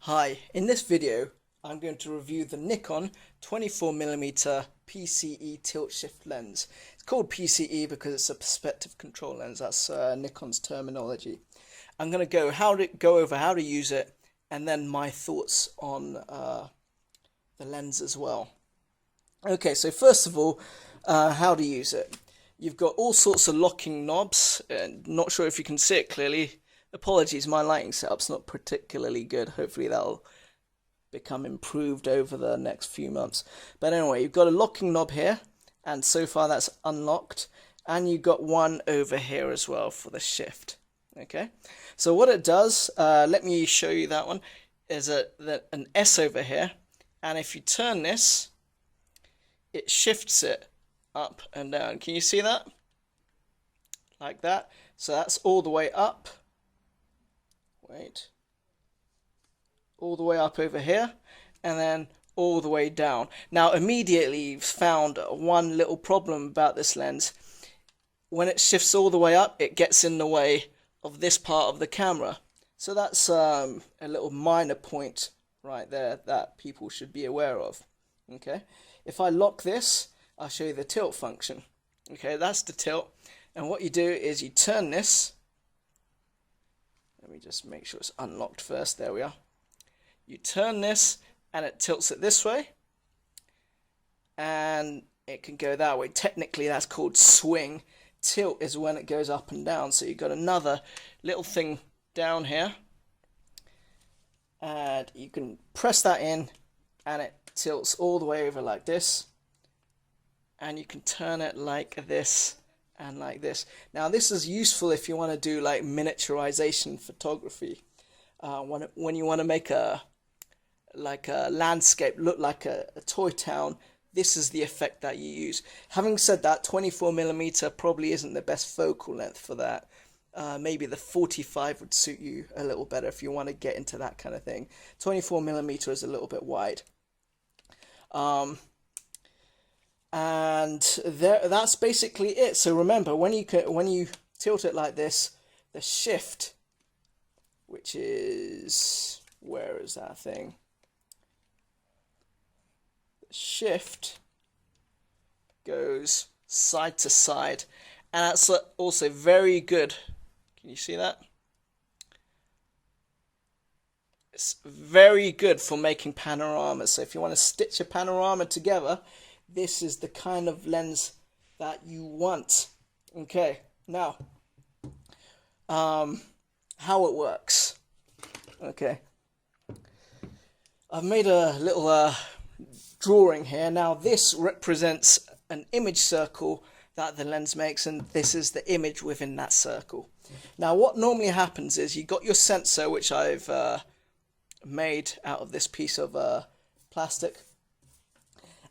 Hi, in this video I'm going to review the Nikon 24mm PCE tilt shift lens. It's called PCE because it's a perspective control lens. That's Nikon's terminology. I'm going to go over how to use it and then my thoughts on the lens as well. Okay, so first of all, how to use it. You've got all sorts of locking knobs. Not sure if you can see it clearly. Apologies, my lighting setup's not particularly good. Hopefully that'll become improved over the next few months. But anyway, you've got a locking knob here, and so far that's unlocked. And you've got one over here as well for the shift. Okay, so what it does, let me show you that one, is an S over here. And if you turn this, it shifts it up and down. Can you see that? Like that. So that's all the way up. Wait. All the way up over here. And then all the way down. Now immediately you've found one little problem about this lens. When it shifts all the way up, it gets in the way of this part of the camera. So that's a little minor point right there that people should be aware of. Okay. If I lock this, I'll show you the tilt function. Okay, that's the tilt. And what you do is you turn this. Let me just make sure it's unlocked first. There we are. You turn this and it tilts it this way. And it can go that way. Technically, that's called swing. Tilt is when it goes up and down. So you've got another little thing down here. And you can press that in and it tilts all the way over like this. And you can turn it like this and like this. Now this is useful if you want to do like miniaturization photography. When you want to make a landscape look like a toy town, this is the effect that you use. Having said that, 24mm probably isn't the best focal length for that. Maybe the 45 would suit you a little better if you want to get into that kind of thing. 24mm is a little bit wide. And that's basically it. So remember, when you tilt it like this, the shift, which is, where is that thing? The shift goes side to side, and that's also very good. Can you see that? It's very good for making panoramas. So if you want to stitch a panorama together, this is the kind of lens that you want. Okay, now, how it works. Okay, I've made a little drawing here. Now this represents an image circle that the lens makes, and this is the image within that circle. Now what normally happens is you got your sensor, which I've made out of this piece of plastic,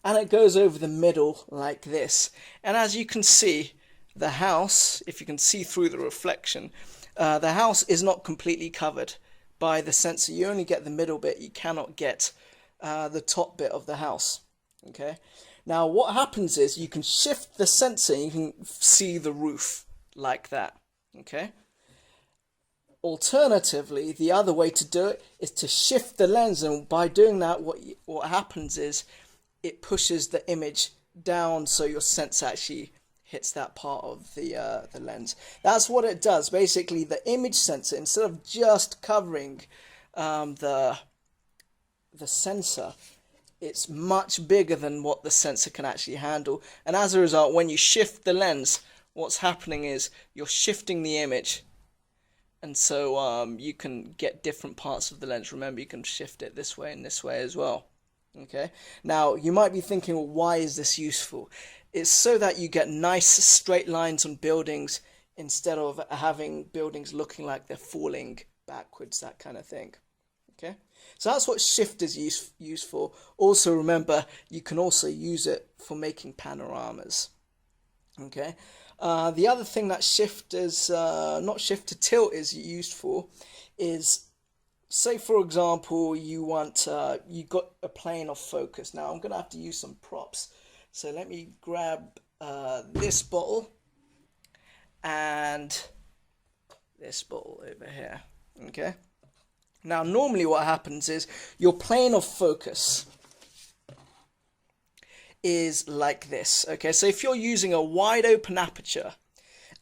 and it goes over the middle like this. And as you can see, the house, if you can see through the reflection, the house is not completely covered by the sensor. You only get the middle bit, you cannot get the top bit of the house. Okay, now what happens is you can shift the sensor and you can see the roof like that. Okay, alternatively, the other way to do it is to shift the lens, and by doing that, what happens is it pushes the image down so your sensor actually hits that part of the lens. That's what it does. Basically, the image sensor, instead of just covering the sensor, it's much bigger than what the sensor can actually handle. And as a result, when you shift the lens, what's happening is you're shifting the image. And so you can get different parts of the lens. Remember, you can shift it this way and this way as well. Okay, now you might be thinking, well, why is this useful? It's so that you get nice straight lines on buildings instead of having buildings looking like they're falling backwards, that kind of thing. Okay, so that's what shift is used for. Also remember, you can also use it for making panoramas. Okay, the other thing that shift is, not shift to tilt, is used for is, say for example you got a plane of focus. Now I'm gonna have to use some props, so let me grab this bottle and this bottle over here. Okay, Now, normally what happens is your plane of focus is like this. Okay, so if you're using a wide open aperture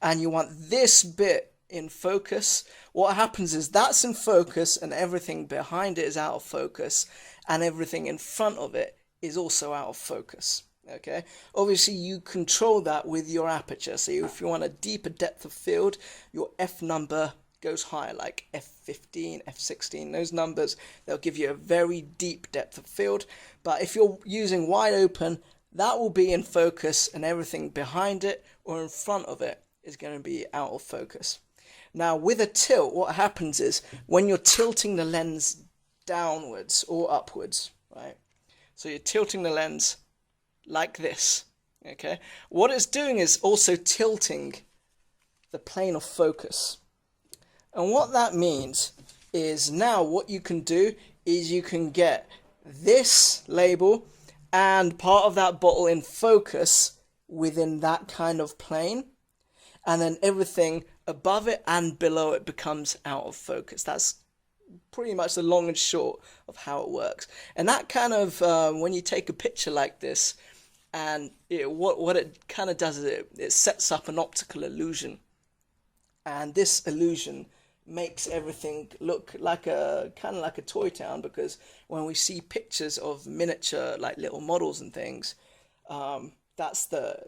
and you want this bit in focus, what happens is that's in focus and everything behind it is out of focus, and everything in front of it is also out of focus. Okay, obviously you control that with your aperture. So if you want a deeper depth of field, your f number goes higher, like f15, f16. Those numbers, they'll give you a very deep depth of field. But if you're using wide open, that will be in focus, and everything behind it or in front of it is going to be out of focus. Now, with a tilt, what happens is when you're tilting the lens downwards or upwards, right? So you're tilting the lens like this, okay? What it's doing is also tilting the plane of focus. And what that means is now what you can do is you can get this label and part of that bottle in focus within that kind of plane, and then everything above it and below it becomes out of focus. That's pretty much the long and short of how it works. And that kind of, when you take a picture like this, and what it kind of does is it sets up an optical illusion. And this illusion makes everything look like a kind of like a toy town, because when we see pictures of miniature like little models and things, that's the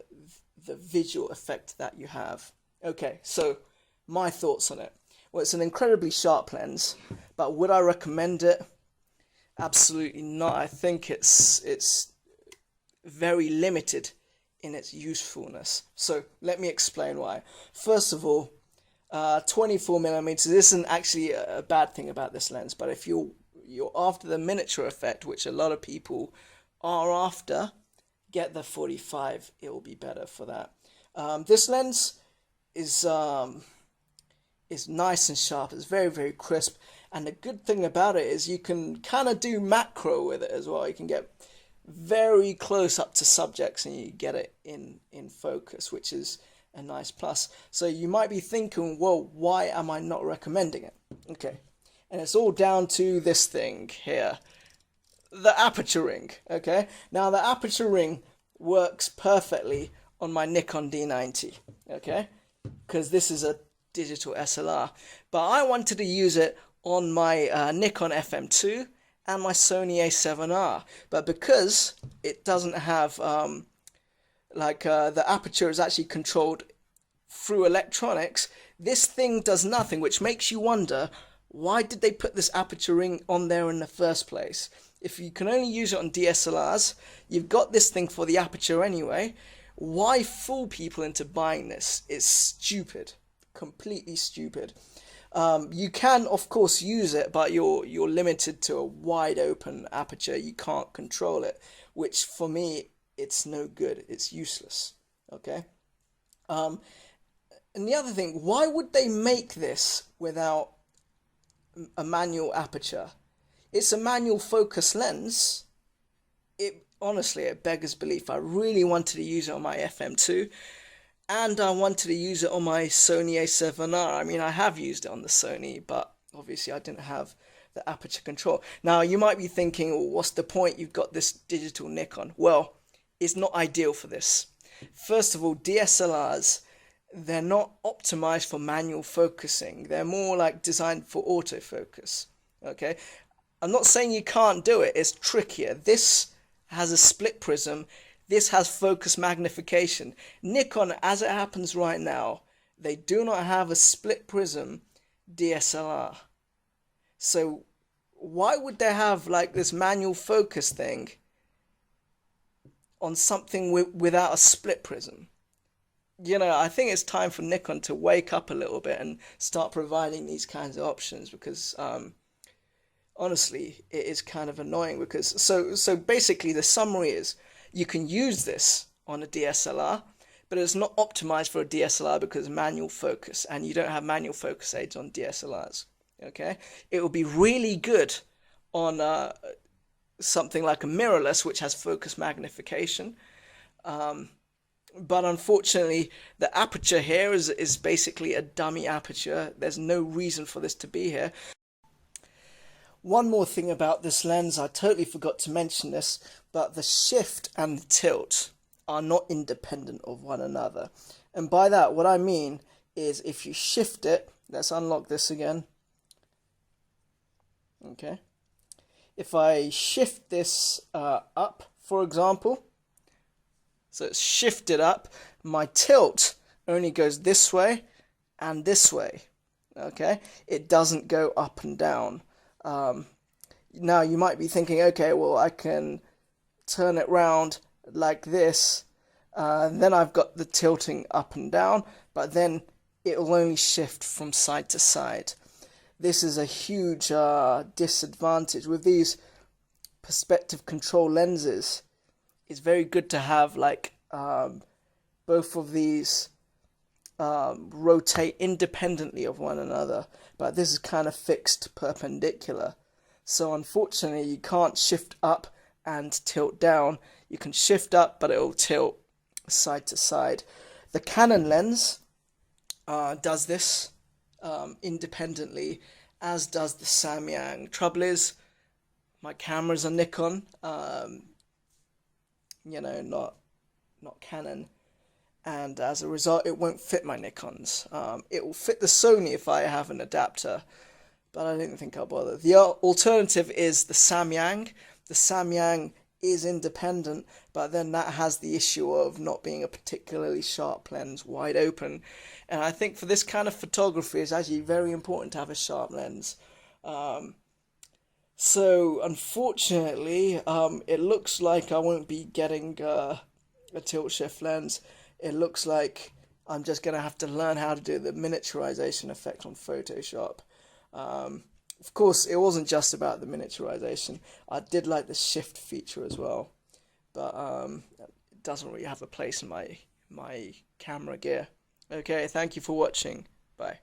visual effect that you have. Okay, so my thoughts on it. Well, it's an incredibly sharp lens, but would I recommend it? Absolutely not. I think it's very limited in its usefulness. So let me explain why. First of all, 24 millimeters isn't actually a bad thing about this lens, but if you're after the miniature effect, which a lot of people are after, get the 45. It will be better for that. This lens is nice and sharp. It's very, very crisp, and the good thing about it is you can kind of do macro with it as well. You can get very close up to subjects and you get it in focus, which is a nice plus. So you might be thinking, well, why am I not recommending it? Okay, and it's all down to this thing here, the aperture ring. Okay, now the aperture ring works perfectly on my Nikon D90, okay, because this is a digital SLR, but I wanted to use it on my Nikon FM2 and my Sony A7R, but because it doesn't have the aperture is actually controlled through electronics, this thing does nothing, which makes you wonder, why did they put this aperture ring on there in the first place? If you can only use it on DSLRs, you've got this thing for the aperture anyway. Why fool people into buying this? It's stupid, completely stupid. You can, of course, use it, but you're limited to a wide open aperture. You can't control it, which for me, it's no good. It's useless. Okay. And the other thing, why would they make this without a manual aperture? It's a manual focus lens. Honestly, it beggars belief. I really wanted to use it on my FM2, and I wanted to use it on my Sony A7R. I mean, I have used it on the Sony, but obviously I didn't have the aperture control. Now, you might be thinking, well, what's the point? You've got this digital Nikon. Well, it's not ideal for this. First of all, DSLRs, they're not optimized for manual focusing. They're more like designed for autofocus. Okay? I'm not saying you can't do it. It's trickier. This has a split prism. This has focus magnification. Nikon, as it happens right now, they do not have a split prism DSLR. So why would they have like this manual focus thing on something without a split prism? You know, I think it's time for Nikon to wake up a little bit and start providing these kinds of options, because honestly, it is kind of annoying. Because so basically the summary is, you can use this on a DSLR, but it's not optimized for a DSLR because manual focus, and you don't have manual focus aids on DSLRs. Okay, it will be really good on something like a mirrorless, which has focus magnification. But unfortunately, the aperture here is basically a dummy aperture. There's no reason for this to be here. One more thing about this lens, I totally forgot to mention this, but the shift and the tilt are not independent of one another. And by that, what I mean is if you shift it, let's unlock this again. Okay. If I shift this up, for example, so it's shifted up, my tilt only goes this way and this way. Okay, it doesn't go up and down. Now you might be thinking, okay, well I can turn it round like this, then I've got the tilting up and down, but then it will only shift from side to side. This is a huge disadvantage with these perspective control lenses. It's very good to have like both of these rotate independently of one another, but this is kind of fixed perpendicular. So unfortunately you can't shift up and tilt down. You can shift up, but it will tilt side to side. The Canon lens does this independently, as does the Samyang. Trouble is, my camera's a Nikon, not Canon, and as a result it won't fit my Nikons. It will fit the Sony if I have an adapter, but I didn't think I'll bother. The alternative is the Samyang. The Samyang is independent, but then that has the issue of not being a particularly sharp lens, wide open. And I think for this kind of photography, it's actually very important to have a sharp lens. So unfortunately, it looks like I won't be getting a tilt shift lens. It looks like I'm just going to have to learn how to do the miniaturization effect on Photoshop. Of course, it wasn't just about the miniaturization. I did like the shift feature as well, but it doesn't really have a place in my camera gear. Okay, thank you for watching. Bye.